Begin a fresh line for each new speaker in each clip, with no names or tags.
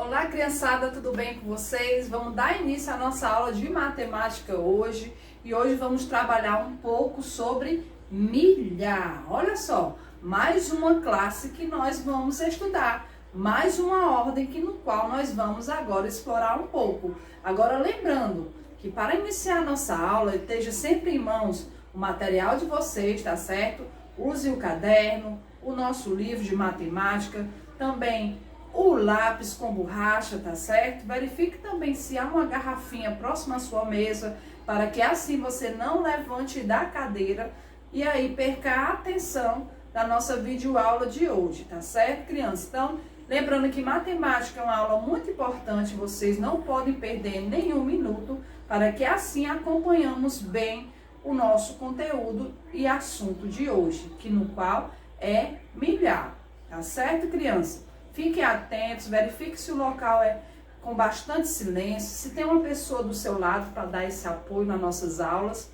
Olá, criançada, tudo bem com vocês? Vamos dar início à nossa aula de matemática hoje. E hoje vamos trabalhar um pouco sobre milhar. Olha só, mais uma classe que nós vamos estudar. Mais uma ordem no qual nós vamos agora explorar um pouco. Agora lembrando que para iniciar a nossa aula, esteja sempre em mãos o material de vocês, tá certo? Use o caderno, o nosso livro de matemática, também o lápis com borracha, tá certo? Verifique também se há uma garrafinha próxima à sua mesa, para que assim você não levante da cadeira e aí perca a atenção da nossa videoaula de hoje, tá certo, crianças? Então, lembrando que matemática é uma aula muito importante, vocês não podem perder nenhum minuto, para que assim acompanhamos bem o nosso conteúdo e assunto de hoje, no qual é milhar, tá certo, criança? Fiquem atentos, verifique se o local é com bastante silêncio, se tem uma pessoa do seu lado para dar esse apoio nas nossas aulas.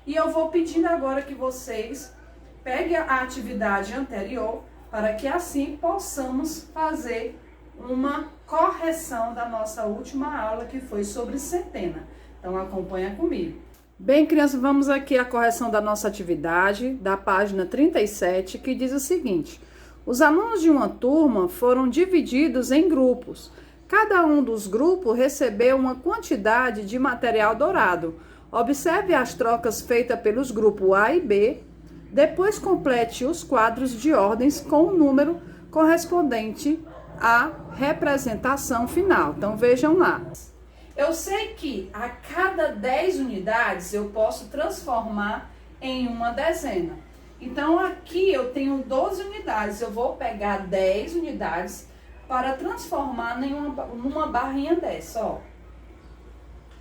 E eu vou pedindo agora que vocês peguem a atividade anterior, para que assim possamos fazer uma correção da nossa última aula, que foi sobre centena. Então acompanha comigo. Bem, crianças, vamos aqui à correção da nossa atividade, da página 37, que diz o seguinte: os alunos de uma turma foram divididos em grupos. Cada um dos grupos recebeu uma quantidade de material dourado. Observe as trocas feitas pelos grupos A e B. Depois complete os quadros de ordens com o número correspondente à representação final. Então vejam lá. Eu sei que a cada 10 unidades eu posso transformar em uma dezena. Então, aqui eu tenho 12 unidades, eu vou pegar 10 unidades para transformar numa barrinha dessa, ó.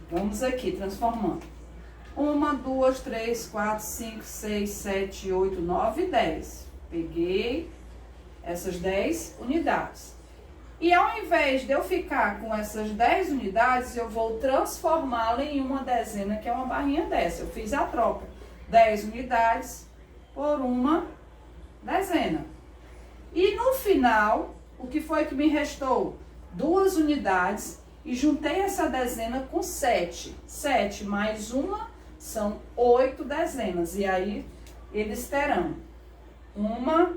Vamos aqui, transformando. 1, 2, 3, 4, 5, 6, 7, 8, 9, 10. Peguei essas 10 unidades. E ao invés de eu ficar com essas 10 unidades, eu vou transformá-la em uma dezena, que é uma barrinha dessa. Eu fiz a troca. 10 unidades por uma dezena. E no final, o que foi que me restou? 2 unidades e juntei essa dezena com 7. 7 mais uma são 8 dezenas. E aí, eles terão 1,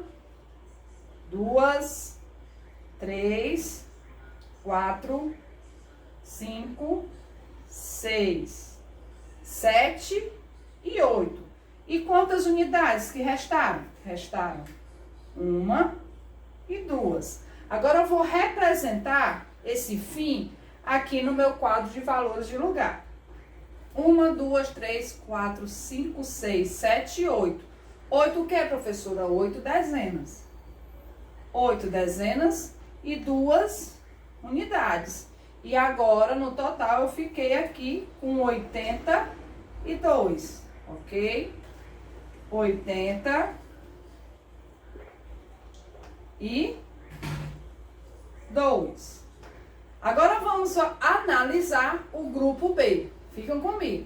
2, 3, 4, 5, 6, 7 e 8. E quantas unidades que restaram? Restaram 1 e 2. Agora eu vou representar esse fim aqui no meu quadro de valores de lugar. 1, 2, 3, 4, 5, 6, 7 e 8. 8 o que, professora? 8 dezenas. 8 dezenas e 2 unidades. E agora, no total, eu fiquei aqui com 82, ok? 82. Agora vamos analisar o grupo B. Ficam comigo.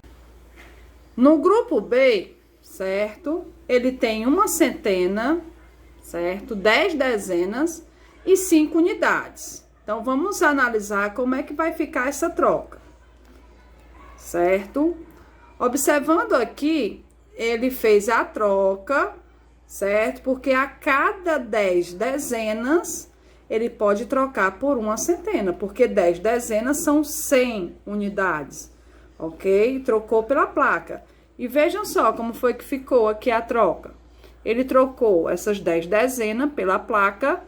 No grupo B, certo? Ele tem uma centena, certo? 10 dezenas e 5 unidades. Então, vamos analisar como é que vai ficar essa troca, certo? Observando aqui, ele fez a troca, certo? Porque a cada 10 dezenas, ele pode trocar por uma centena, porque 10 dezenas são 100 unidades, ok? Trocou pela placa. E vejam só como foi que ficou aqui a troca. Ele trocou essas 10 dezenas pela placa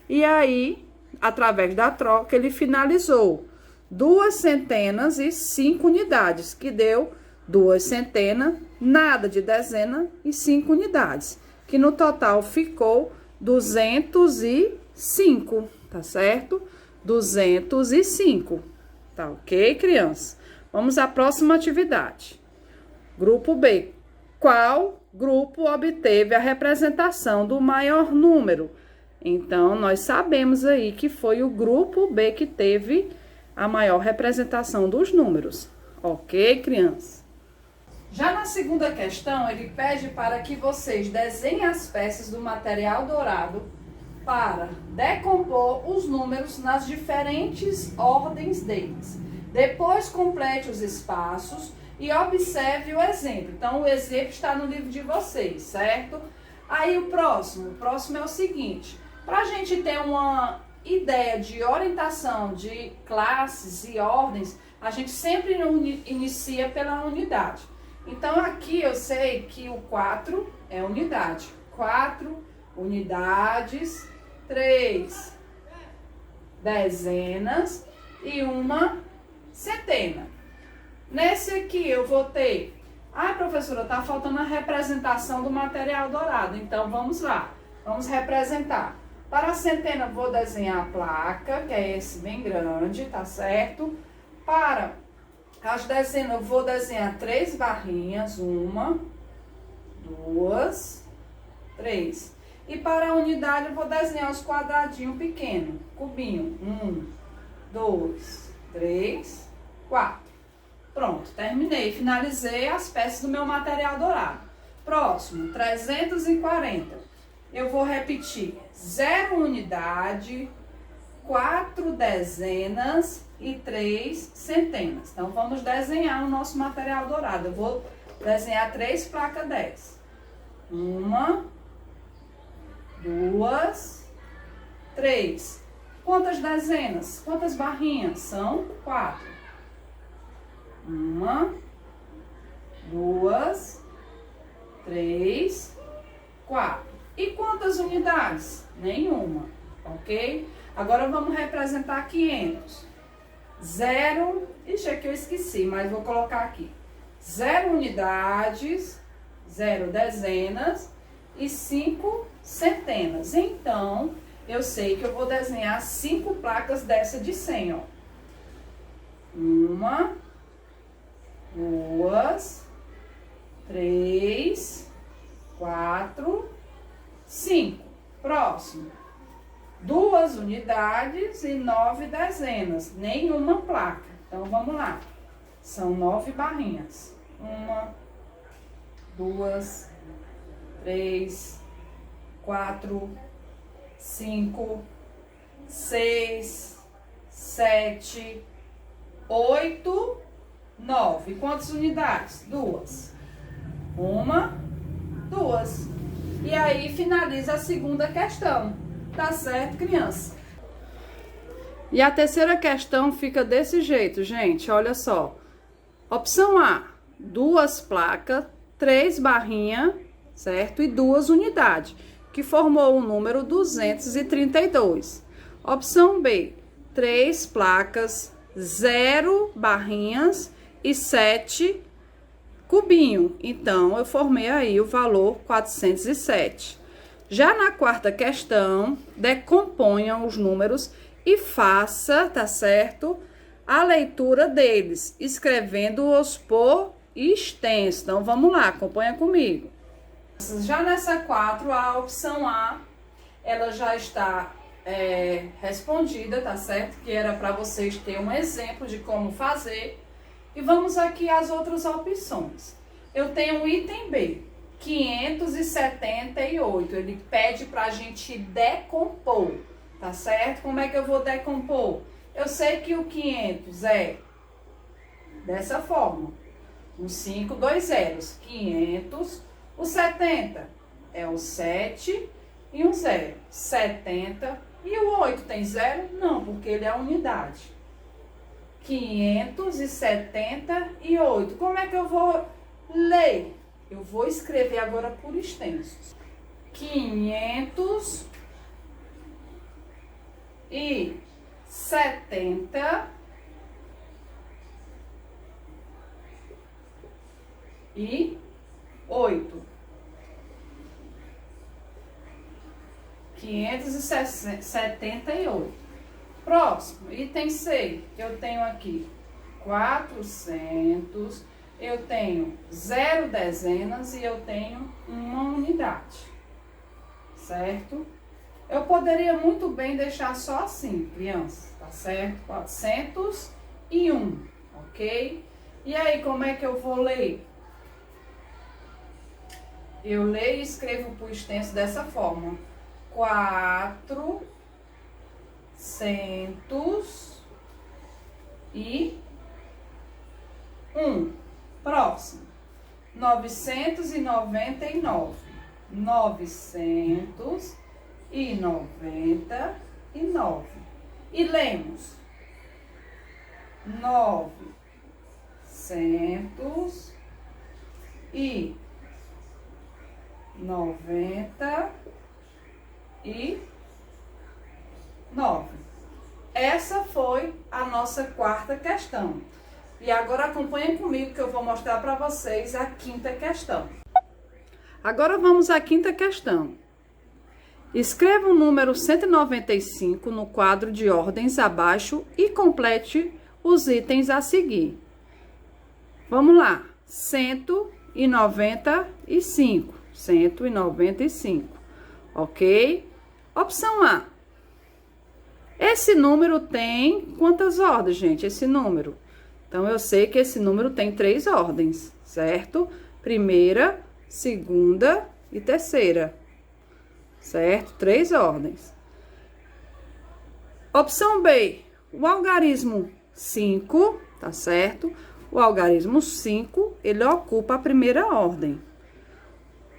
e aí, através da troca, ele finalizou 2 centenas e 5 unidades, que deu 2 centenas, nada de dezena e 5 unidades, que no total ficou 205, tá certo? 205, tá ok, crianças? Vamos à próxima atividade. Grupo B. Qual grupo obteve a representação do maior número? Então, nós sabemos aí que foi o grupo B que teve a maior representação dos números, ok, crianças? Já na segunda questão, ele pede para que vocês desenhem as peças do material dourado para decompor os números nas diferentes ordens deles. Depois complete os espaços e observe o exemplo. Então, o exemplo está no livro de vocês, certo? Aí o próximo é o seguinte, para a gente ter uma ideia de orientação de classes e ordens, a gente sempre inicia pela unidade. Então, aqui eu sei que o 4 é unidade. 4 unidades, 3 dezenas e 1 centena. Nesse aqui eu vou ter... professora, tá faltando a representação do material dourado. Então, vamos lá. Vamos representar. Para a centena, vou desenhar a placa, que é esse bem grande, tá certo? Para as dezenas, eu vou desenhar 3 barrinhas. 1, 2, 3. E para a unidade, eu vou desenhar os quadradinhos pequenos. Cubinho. 1, 2, 3, 4. Pronto, terminei, finalizei as peças do meu material dourado. Próximo, 340. Eu vou repetir 0 unidade, 4 dezenas e 3 centenas. Então, vamos desenhar o nosso material dourado. Eu vou desenhar 3 placas 10. 1, 2, 3. Quantas dezenas? Quantas barrinhas? São 4. 1, 2, 3, 4. E quantas unidades? Nenhuma, ok? Agora vamos representar 500. 0, ixi, aqui eu esqueci, mas vou colocar aqui. 0 unidades, 0 dezenas e 5 centenas. Então, eu sei que eu vou desenhar 5 placas dessa de 100, ó. 1, 2, 3, 4, 5. Próximo. 2 unidades e 9 dezenas. Nenhuma placa. Então, vamos lá. São 9 barrinhas. 1, 2, 3, 4, 5, 6, 7, 8, 9. Quantas unidades? 2. 1, 2. E aí finaliza a segunda questão. Tá certo, criança? E a terceira questão fica desse jeito, gente. Olha só. Opção A, 2 placas, 3 barrinhas, certo? E 2 unidades, que formou o número 232. Opção B, 3 placas, 0 barrinhas e 7 cubinhos. Então, eu formei aí o valor 407. Já na quarta questão, decomponha os números e faça, tá certo, a leitura deles, escrevendo-os por extenso. Então, vamos lá, acompanha comigo. Já nessa 4, a opção A, ela já está respondida, tá certo? Que era para vocês terem um exemplo de como fazer. E vamos aqui às outras opções. Eu tenho o item B, 578. Ele pede para a gente decompor, tá certo? Como é que eu vou decompor? Eu sei que o 500 é dessa forma. Um 5, 2 zeros. 500. O 70 é o 7 e um 0. 70. E o 8 tem 0? Não, porque ele é a unidade. 578. Como é que eu vou ler? Eu vou escrever agora por extensos. 578. 578. Próximo, item C, eu tenho aqui 400, eu tenho 0 dezenas e eu tenho 1 unidade, certo? Eu poderia muito bem deixar só assim, criança, tá certo? 401, ok? E aí, como é que eu vou ler? Eu leio e escrevo por extenso dessa forma. 401. Próximo. 999. 999. E lemos 999. Essa foi a nossa quarta questão. E agora acompanhem comigo que eu vou mostrar para vocês a quinta questão. Agora vamos à quinta questão. Escreva o número 195 no quadro de ordens abaixo e complete os itens a seguir. Vamos lá. 195. 195. Ok? Opção A. Esse número tem quantas ordens, gente? Esse número. Então, eu sei que esse número tem 3 ordens, certo? Primeira, segunda e terceira. Certo? 3 ordens. Opção B. O algarismo 5, tá certo? O algarismo 5, ele ocupa a primeira ordem.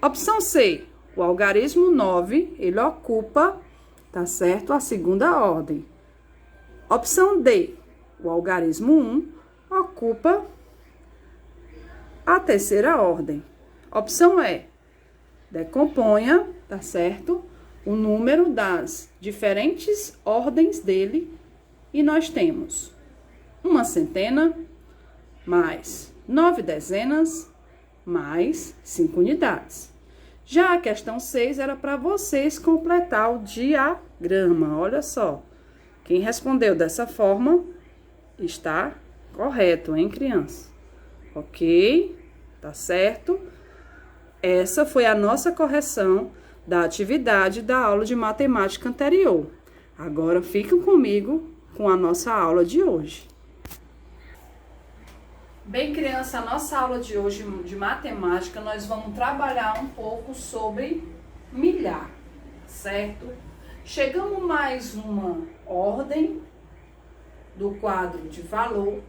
Opção C. O algarismo 9, ele ocupa, tá certo? A segunda ordem. Opção D. O algarismo 1 ocupa a terceira ordem. Opção E. Decomponha, tá certo? O número das diferentes ordens dele e nós temos uma centena, mais 9 dezenas, mais 5 unidades. Já a questão 6 era para vocês completar o diagrama. Olha só, quem respondeu dessa forma está correto, hein, criança? Ok, tá certo? Essa foi a nossa correção da atividade da aula de matemática anterior. Agora fiquem comigo com a nossa aula de hoje. Bem, criança, a nossa aula de hoje de matemática, nós vamos trabalhar um pouco sobre milhar, certo? Chegamos mais uma ordem do quadro de valor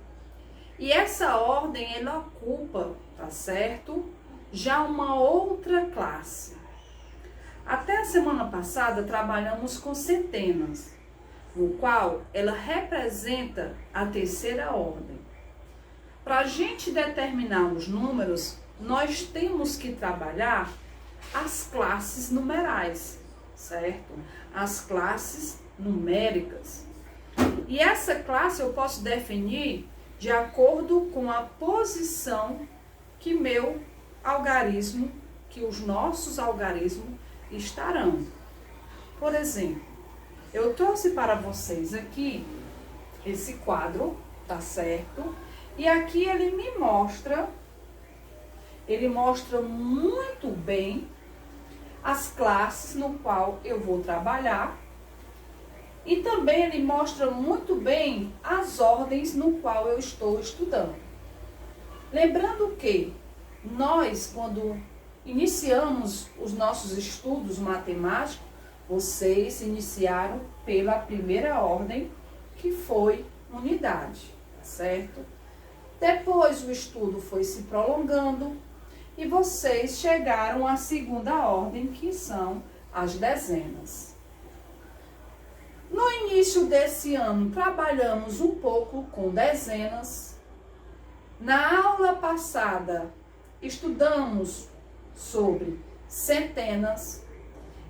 e essa ordem, ela ocupa, tá certo? Já uma outra classe. Até a semana passada, trabalhamos com centenas, no qual ela representa a terceira ordem. Para a gente determinar os números, nós temos que trabalhar as classes numerais, certo? As classes numéricas. E essa classe eu posso definir de acordo com a posição que meu algarismo, que os nossos algarismos estarão. Por exemplo, eu trouxe para vocês aqui esse quadro, tá certo? E aqui ele mostra muito bem as classes no qual eu vou trabalhar. E também ele mostra muito bem as ordens no qual eu estou estudando. Lembrando que nós, quando iniciamos os nossos estudos matemáticos, vocês iniciaram pela primeira ordem, que foi unidade, certo? Depois o estudo foi se prolongando e vocês chegaram à segunda ordem, que são as dezenas. No início desse ano, trabalhamos um pouco com dezenas. Na aula passada, estudamos sobre centenas.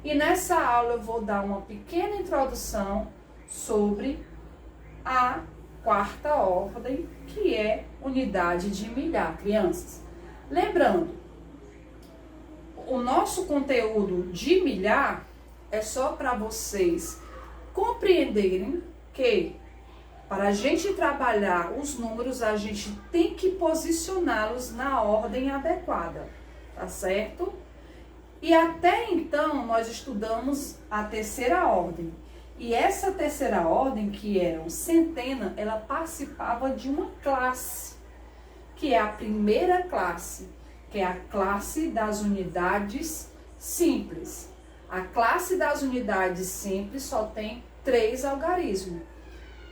E nessa aula eu vou dar uma pequena introdução sobre a quarta ordem, que é unidade de milhar, crianças. Lembrando, o nosso conteúdo de milhar é só para vocês compreenderem que para a gente trabalhar os números, a gente tem que posicioná-los na ordem adequada, tá certo? E até então, nós estudamos a terceira ordem. E essa terceira ordem, que era um centena, ela participava de uma classe, que é a primeira classe, que é a classe das unidades simples. A classe das unidades simples só tem 3 algarismos.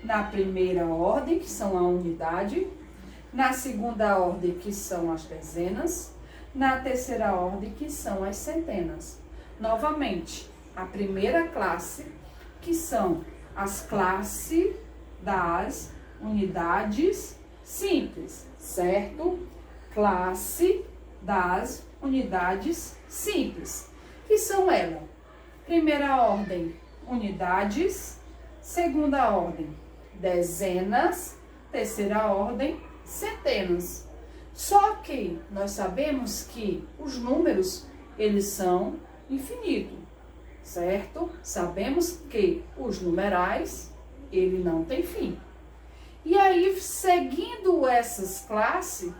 Na primeira ordem, que são a unidade. Na segunda ordem, que são as dezenas. Na terceira ordem, que são as centenas. Novamente, a primeira classe, que são as classes das unidades simples, certo? Classe das unidades simples, que são elas. Primeira ordem, unidades. Segunda ordem, dezenas. Terceira ordem, centenas. Só que nós sabemos que os números, eles são infinitos, certo? Sabemos que os numerais, ele não tem fim. E aí, seguindo essas classes,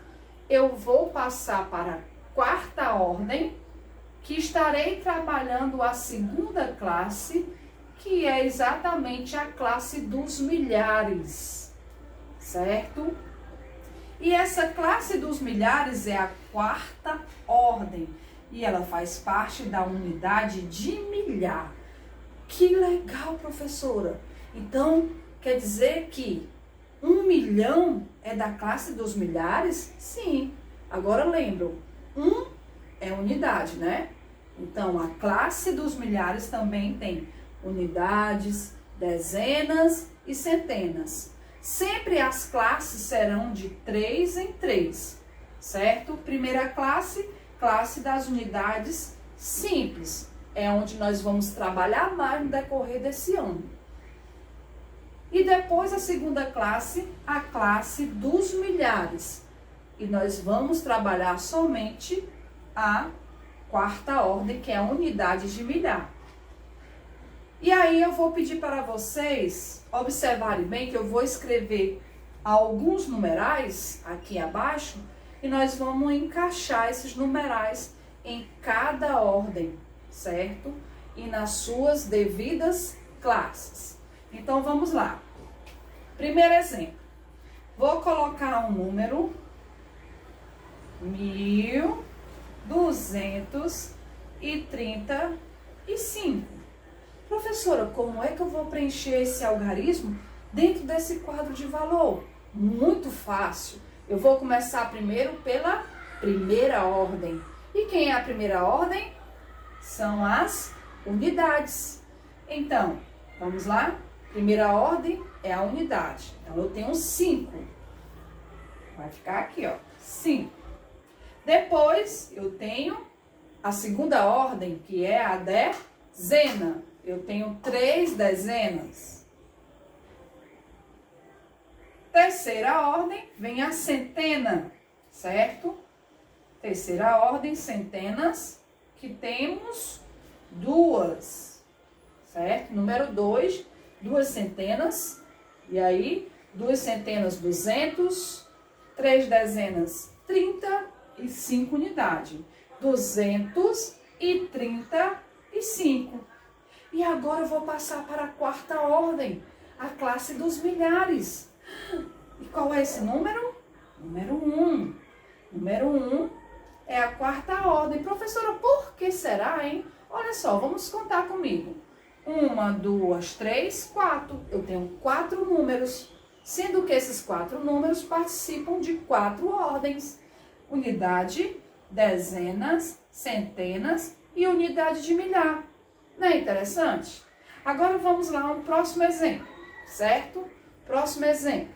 eu vou passar para a quarta ordem, que estarei trabalhando a segunda classe, que é exatamente a classe dos milhares, certo? E essa classe dos milhares é a quarta ordem, e ela faz parte da unidade de milhar. Que legal, professora! Então, quer dizer que 1 milhão é da classe dos milhares? Sim. Agora lembram, 1 é unidade, né? Então, a classe dos milhares também tem unidades, dezenas e centenas. Sempre as classes serão de 3 em 3, certo? Primeira classe, classe das unidades simples. É onde nós vamos trabalhar mais no decorrer desse ano. E depois a segunda classe, a classe dos milhares. E nós vamos trabalhar somente a quarta ordem, que é a unidade de milhar. E aí eu vou pedir para vocês observarem bem que eu vou escrever alguns numerais aqui abaixo e nós vamos encaixar esses numerais em cada ordem, certo? E nas suas devidas classes. Então vamos lá. Primeiro exemplo. Vou colocar um número 1235. Professora, como é que eu vou preencher esse algarismo dentro desse quadro de valor? Muito fácil. Eu vou começar primeiro pela primeira ordem. E quem é a primeira ordem? São as unidades. Então, vamos lá? Primeira ordem é a unidade. Então, eu tenho 5. Vai ficar aqui, ó, 5. Depois, eu tenho a segunda ordem, que é a dezena. Eu tenho 3 dezenas. Terceira ordem, vem a centena, certo? Terceira ordem, centenas, que temos 2, certo? Número 2, 2 centenas. E aí, 2 centenas, 200. 3 dezenas, 30 e 5 unidades. 235. E agora eu vou passar para a quarta ordem, a classe dos milhares. E qual é esse número? Número 1. Número 1 é a quarta ordem. Professora, por que será, hein? Olha só, vamos contar comigo. 1, 2, 3, 4. Eu tenho 4 números, sendo que esses 4 números participam de 4 ordens. Unidade, dezenas, centenas e unidade de milhar. Não é interessante? Agora vamos lá um próximo exemplo, certo? Próximo exemplo.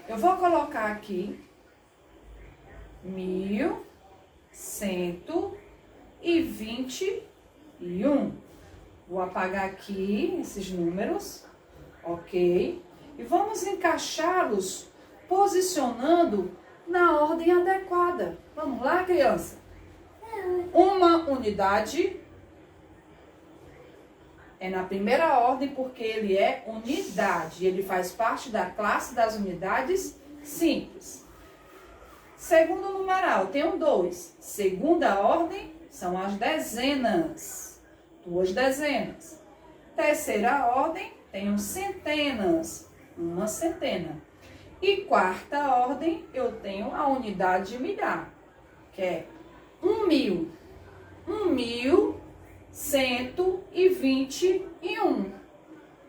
Eu vou colocar aqui 1121. Vou apagar aqui esses números, ok? E vamos encaixá-los posicionando na ordem adequada. Vamos lá, criança? Uma unidade é na primeira ordem porque ele é unidade. Ele faz parte da classe das unidades simples. Segundo numeral, tenho 2. Segunda ordem são as dezenas. 2 dezenas. Terceira ordem, tenho centenas. 1 centena. E quarta ordem, eu tenho a unidade de milhar, que é 1.000. 1.000 1121.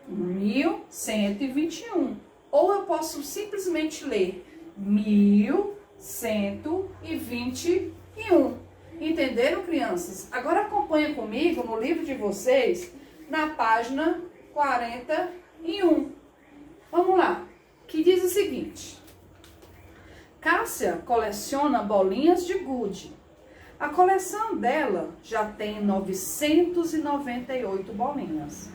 1121. Ou eu posso simplesmente ler 1121. Entenderam, crianças? Agora acompanha comigo no livro de vocês, na página 41. Vamos lá, que diz o seguinte: Cássia coleciona bolinhas de gude. A coleção dela já tem 998 bolinhas.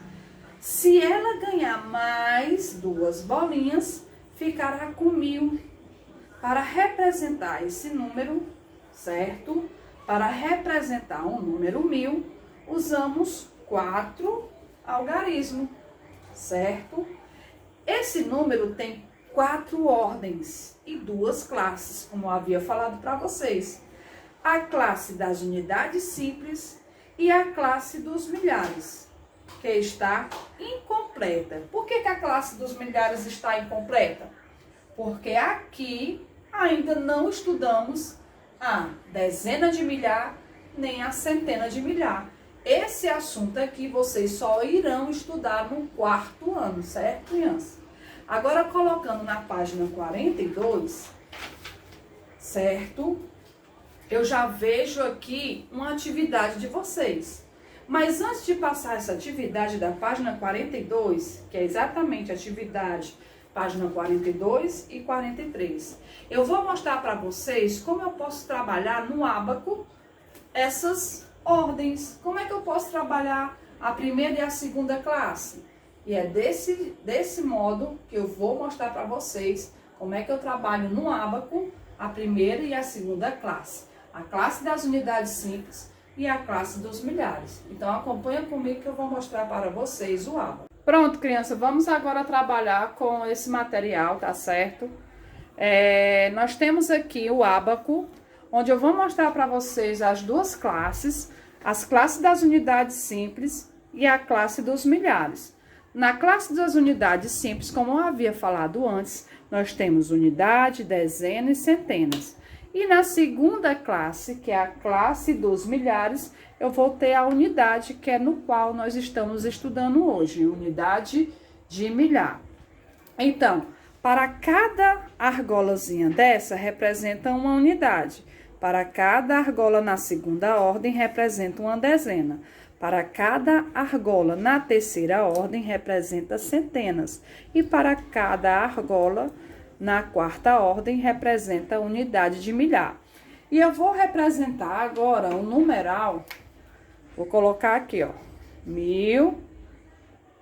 Se ela ganhar mais 2 bolinhas, ficará com 1000. Para representar esse número, certo? Para representar o número 1000, usamos 4 algarismos, certo? Esse número tem 4 ordens e 2 classes, como eu havia falado para vocês. A classe das unidades simples e a classe dos milhares, que está incompleta. Por que a classe dos milhares está incompleta? Porque aqui ainda não estudamos a dezena de milhar nem a centena de milhar. Esse assunto aqui vocês só irão estudar no 4º ano, certo, criança? Agora, colocando na página 42, certo? Eu já vejo aqui uma atividade de vocês. Mas antes de passar essa atividade da página 42, que é exatamente a atividade página 42 e 43, eu vou mostrar para vocês como eu posso trabalhar no ábaco essas ordens. Como é que eu posso trabalhar a primeira e a segunda classe? E é desse modo que eu vou mostrar para vocês como é que eu trabalho no ábaco a primeira e a segunda classe. A classe das unidades simples e a classe dos milhares. Então, acompanha comigo que eu vou mostrar para vocês o ábaco. Pronto, criança, vamos agora trabalhar com esse material, tá certo? Nós temos aqui o ábaco, onde eu vou mostrar para vocês as 2 classes, as classes das unidades simples e a classe dos milhares. Na classe das unidades simples, como eu havia falado antes, nós temos unidade, dezena e centenas. E na segunda classe, que é a classe dos milhares, eu vou ter a unidade, que é no qual nós estamos estudando hoje, unidade de milhar. Então, para cada argolazinha dessa, representa uma unidade. Para cada argola na segunda ordem, representa uma dezena. Para cada argola na terceira ordem, representa centenas. E para cada argola na 4ª ordem, representa a unidade de milhar. E eu vou representar agora o numeral, vou colocar aqui, ó, 1000,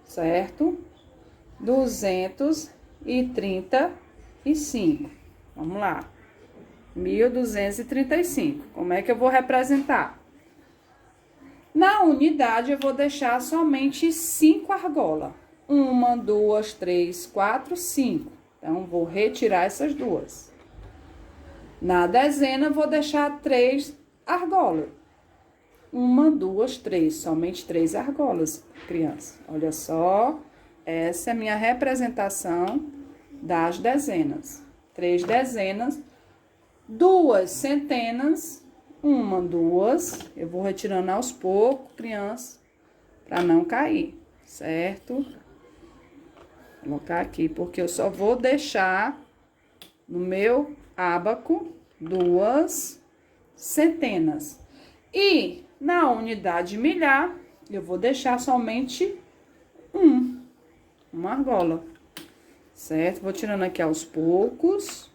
certo? 235. Vamos lá. 1235. Como é que eu vou representar? Na unidade, eu vou deixar somente 5 argolas. 1, 2, 3, 4, 5. Então, vou retirar essas 2. Na dezena, vou deixar 3 argolas. 1, 2, 3. Somente 3 argolas, criança. Olha só. Essa é a minha representação das dezenas. 3 dezenas. 2 centenas. 1, 2. Eu vou retirando aos poucos, criança, para não cair, certo? Vou colocar aqui, porque eu só vou deixar no meu ábaco 2 centenas. E na unidade milhar, eu vou deixar somente uma argola, certo? Vou tirando aqui aos poucos.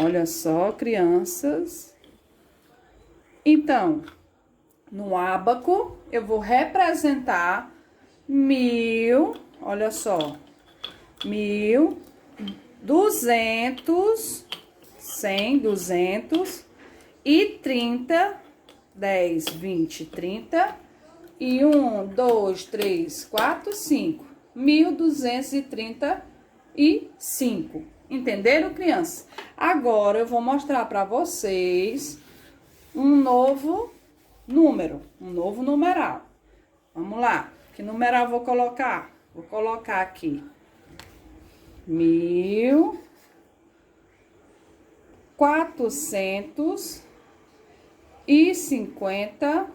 Olha só, crianças. Então, no ábaco, eu vou representar 1000, olha só, 1000, 200, 100, 200 e 30, 10, 20, 30 e 1, 2, 3, 4, 5, 1235. Entenderam, crianças? Agora, eu vou mostrar para vocês um novo número, um novo numeral. Vamos lá. Que numeral eu vou colocar? Vou colocar aqui 1454.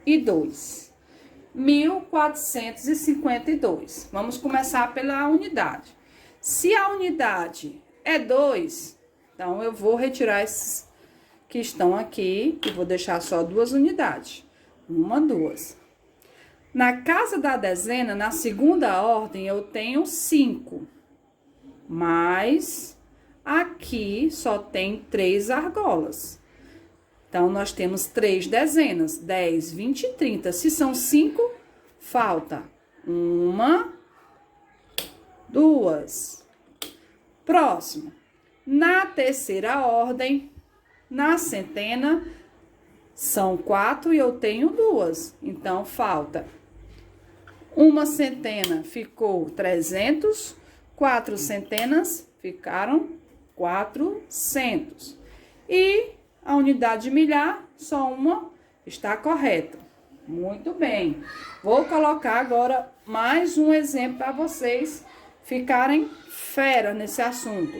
1452. Vamos começar pela unidade. Se a unidade é 2, então eu vou retirar esses que estão aqui e vou deixar só 2 unidades. 1, 2. Na casa da dezena, na segunda ordem, eu tenho 5. Mas aqui só tem 3 argolas. Então, nós temos 3 dezenas, 10, 20 e 30. Se são 5, falta 1, 2. Próximo. Na terceira ordem, na centena, são 4 e eu tenho 2. Então, falta uma centena, ficou 300. 4 centenas, ficaram 400. E a unidade de milhar, só uma, está correta. Muito bem. Vou colocar agora mais um exemplo para vocês ficarem fera nesse assunto.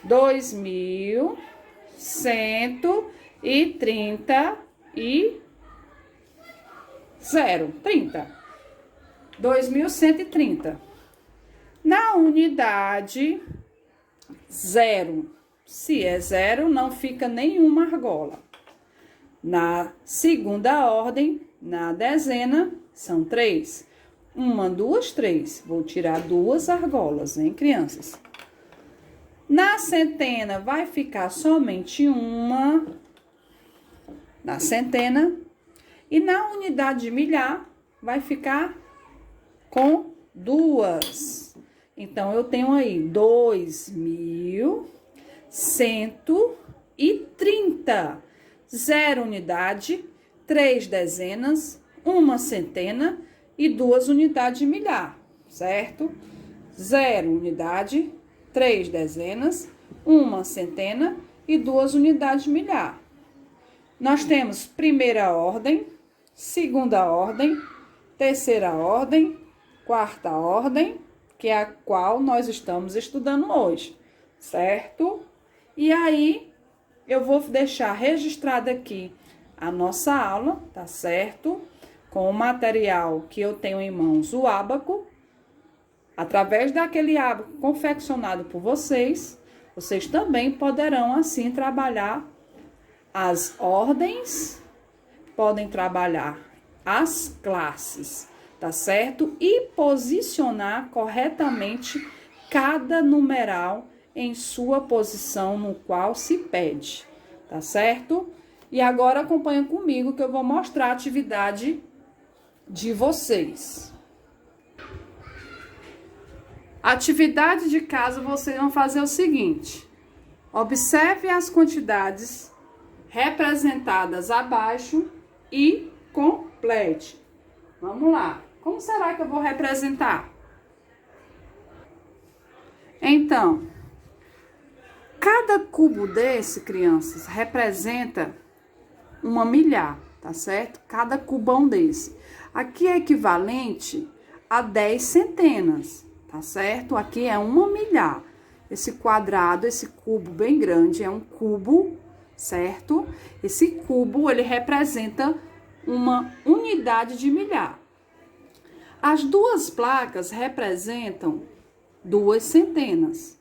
2.130 e 30. 2.130. Na unidade 0, se é 0, não fica nenhuma argola. Na segunda ordem, na dezena, são 3. 1, 2, 3. Vou tirar 2 argolas, hein, crianças? Na centena, vai ficar somente uma. Na centena. E na unidade de milhar, vai ficar com 2. Então, eu tenho aí 2.130. 0 unidade, 3 dezenas, 1 centena e 2 unidades de milhar, certo? 0 unidade, 3 dezenas, 1 centena e 2 unidades de milhar. Nós temos primeira ordem, segunda ordem, terceira ordem, quarta ordem, que é a qual nós estamos estudando hoje, certo? E aí, eu vou deixar registrado aqui a nossa aula, tá certo? Com o material que eu tenho em mãos, o ábaco. Através daquele ábaco confeccionado por vocês, vocês também poderão, assim, trabalhar as ordens, podem trabalhar as classes, tá certo? E posicionar corretamente cada numeral em sua posição no qual se pede, tá certo? E agora acompanha comigo que eu vou mostrar a atividade de vocês. Atividade de casa, vocês vão fazer o seguinte: observe as quantidades representadas abaixo e complete. Vamos lá. Como será que eu vou representar? Então, cada cubo desse, crianças, representa uma milhar, tá certo? Cada cubão desse. Aqui é equivalente a 10 centenas, tá certo? Aqui é uma milhar. Esse quadrado, esse cubo bem grande, é um cubo, certo? Esse cubo, ele representa uma unidade de milhar. As duas placas representam 2 centenas.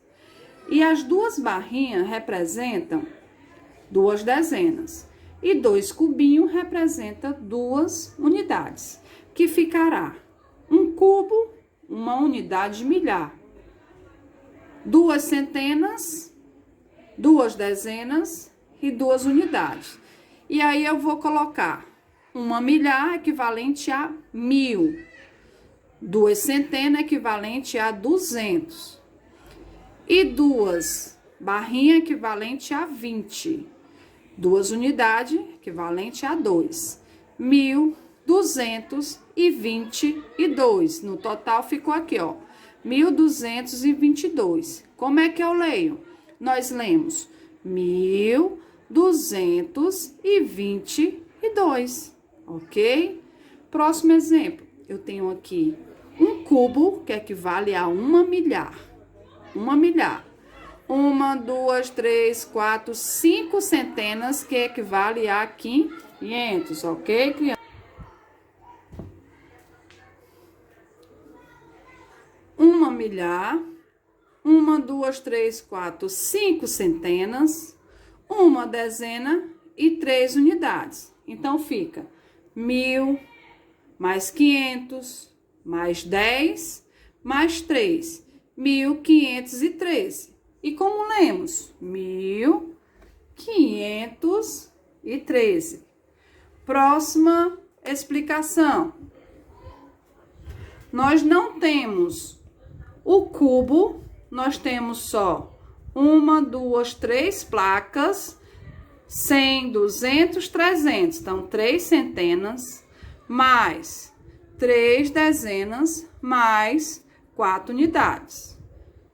E as duas barrinhas representam 2 dezenas. E 2 cubinhos representam 2 unidades. Que ficará um cubo, uma unidade de milhar. 2 centenas, 2 dezenas e 2 unidades. E aí, eu vou colocar uma milhar equivalente a 1.000. 2 centenas equivalente a 200. E 2 barrinhas equivalente a 20. 2 unidades equivalente a 2. 1.222. No total ficou aqui, ó. 1.222. Como é que eu leio? Nós lemos 1.222, ok? Próximo exemplo. Eu tenho aqui um cubo, que equivale a uma milhar. Uma milhar. 1, 2, 3, 4, 5 centenas, que equivale a 500, ok, criança? milhar, 1, 2, 3, 4, 5 centenas, 1 dezena e 3 unidades. Então, fica 1.000, mais 500, mais 10, mais 3, 1.513. E como lemos? 1.513. Próxima explicação. Nós não temos o cubo, nós temos só 1, 2, 3 placas, 100, 200, 300. Então, 3 centenas, mais 3 dezenas, mais 4 unidades,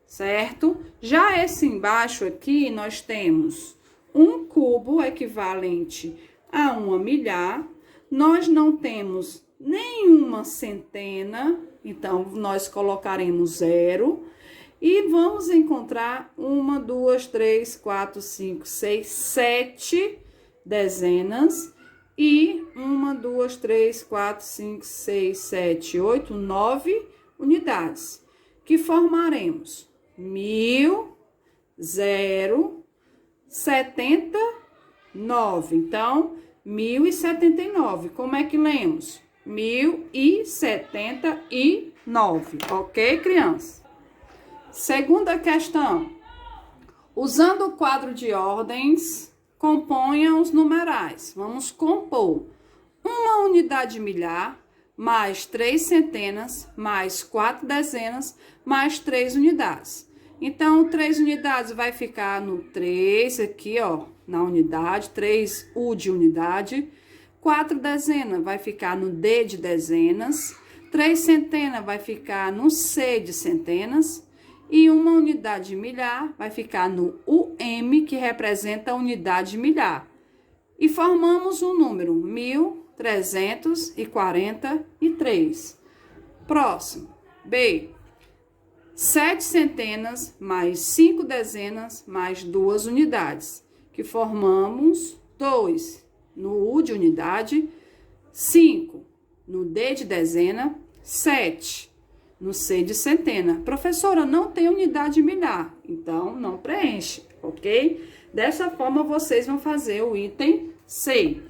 certo? Já esse embaixo aqui, nós temos um cubo equivalente a 1 milhar. Nós não temos nenhuma centena, então nós colocaremos 0 e vamos encontrar 1, 2, 3, 4, 5, 6, 7 dezenas e 1, 2, 3, 4, 5, 6, 7, 8, 9 unidades, que formaremos 1.079. Então, 1.079. Como é que lemos? 1.079, ok, criança? Segunda questão. Usando o quadro de ordens, componha os numerais. Vamos compor 1 unidade milhar, mais 3 centenas, mais 4 dezenas, mais 3 unidades. Então, 3 unidades vai ficar no 3 aqui, ó, na unidade, 3U de unidade. 4 dezenas vai ficar no D de dezenas, 3 centenas vai ficar no C de centenas e 1 unidade milhar vai ficar no UM, que representa a unidade milhar. E formamos um número, 1.343. Próximo, B. 7 centenas mais 5 dezenas mais 2 unidades, que formamos 2 no U de unidade, 5 no D de dezena, 7 no C de centena. Professora, não tem unidade milhar, então não preenche, ok? Dessa forma, vocês vão fazer o item C.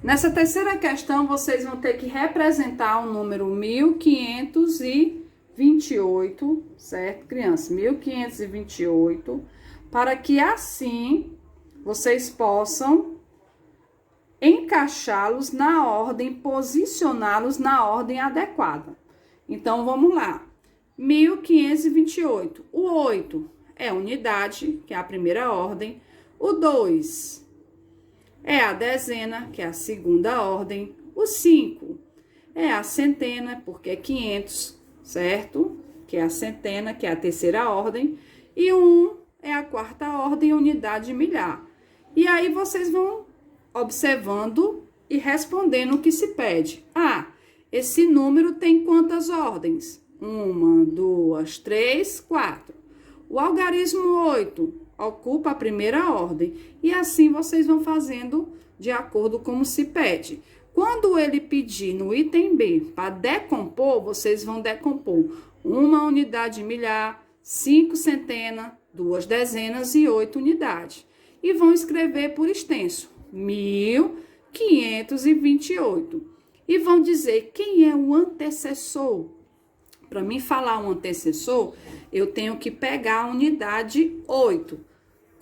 Nessa terceira questão, vocês vão ter que representar o número 1528, certo, criança? 1528, para que assim vocês possam encaixá-los na ordem, posicioná-los na ordem adequada. Então, vamos lá. 1528. O 8 é unidade, que é a primeira ordem. O 2 é a dezena, que é a segunda ordem. O 5 é a centena, porque é 500, certo? Que é a centena, que é a terceira ordem. E o 1 é a quarta ordem, unidade milhar. E aí, vocês vão observando e respondendo o que se pede. Ah, esse número tem quantas ordens? 1, 2, 3, 4. O algarismo 8 ocupa a primeira ordem. E assim vocês vão fazendo de acordo com como se pede. Quando ele pedir no item B para decompor, vocês vão decompor 1 unidade milhar, 5 centenas, 2 dezenas e 8 unidades. E vão escrever por extenso 1528. E vão dizer quem é o antecessor. Para mim falar um antecessor, eu tenho que pegar a unidade 8.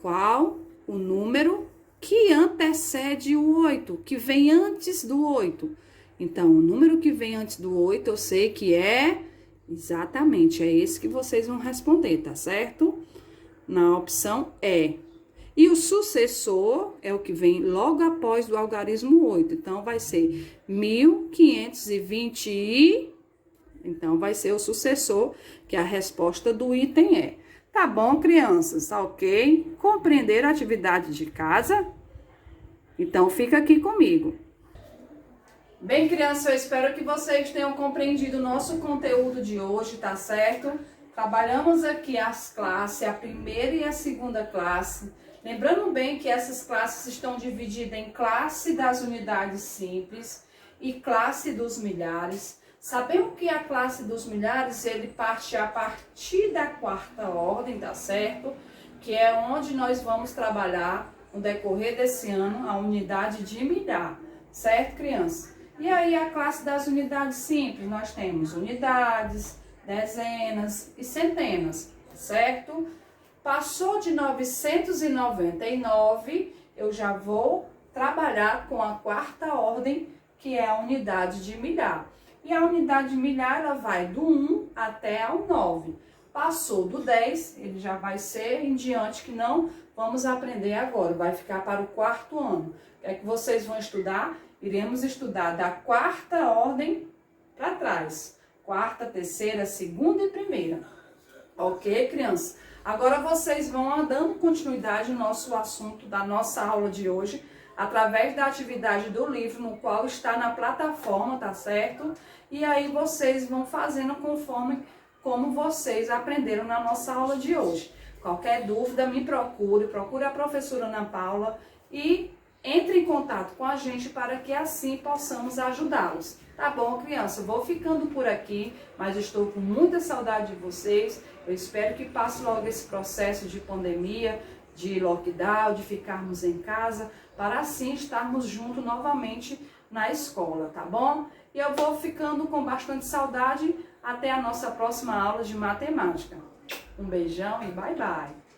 Qual o número que antecede o 8, que vem antes do 8? Então, o número que vem antes do 8, eu sei que é exatamente, é esse que vocês vão responder, tá certo? Na opção E. E o sucessor é o que vem logo após do algarismo 8. Então, vai ser 1520. Então, vai ser o sucessor, que a resposta do item é. Tá bom, crianças? Ok? Compreenderam a atividade de casa? Então, fica aqui comigo. Bem, crianças, eu espero que vocês tenham compreendido o nosso conteúdo de hoje, tá certo? Trabalhamos aqui as classes, a primeira e a segunda classe. Lembrando bem que essas classes estão divididas em classe das unidades simples e classe dos milhares. Sabemos que a classe dos milhares, ele parte a partir da quarta ordem, tá certo? Que é onde nós vamos trabalhar no decorrer desse ano a unidade de milhar, certo, criança? E aí a classe das unidades simples, nós temos unidades, dezenas e centenas, certo? Passou de 999, eu já vou trabalhar com a quarta ordem, que é a unidade de milhar. E a unidade de milhar, ela vai do 1 até ao 9. Passou do 10, ele já vai ser em diante, que não vamos aprender agora, vai ficar para o quarto ano. O que é que vocês vão estudar? Iremos estudar da quarta ordem para trás. Quarta, terceira, segunda e primeira. Ok, crianças? Agora vocês vão dando continuidade no nosso assunto da nossa aula de hoje, através da atividade do livro, no qual está na plataforma, tá certo? E aí vocês vão fazendo conforme como vocês aprenderam na nossa aula de hoje. Qualquer dúvida, me procure a professora Ana Paula e entre em contato com a gente para que assim possamos ajudá-los. Tá bom, criança? Eu vou ficando por aqui, mas estou com muita saudade de vocês. Eu espero que passe logo esse processo de pandemia, de lockdown, de ficarmos em casa, para assim estarmos juntos novamente na escola, tá bom? E eu vou ficando com bastante saudade até a nossa próxima aula de matemática. Um beijão e bye bye!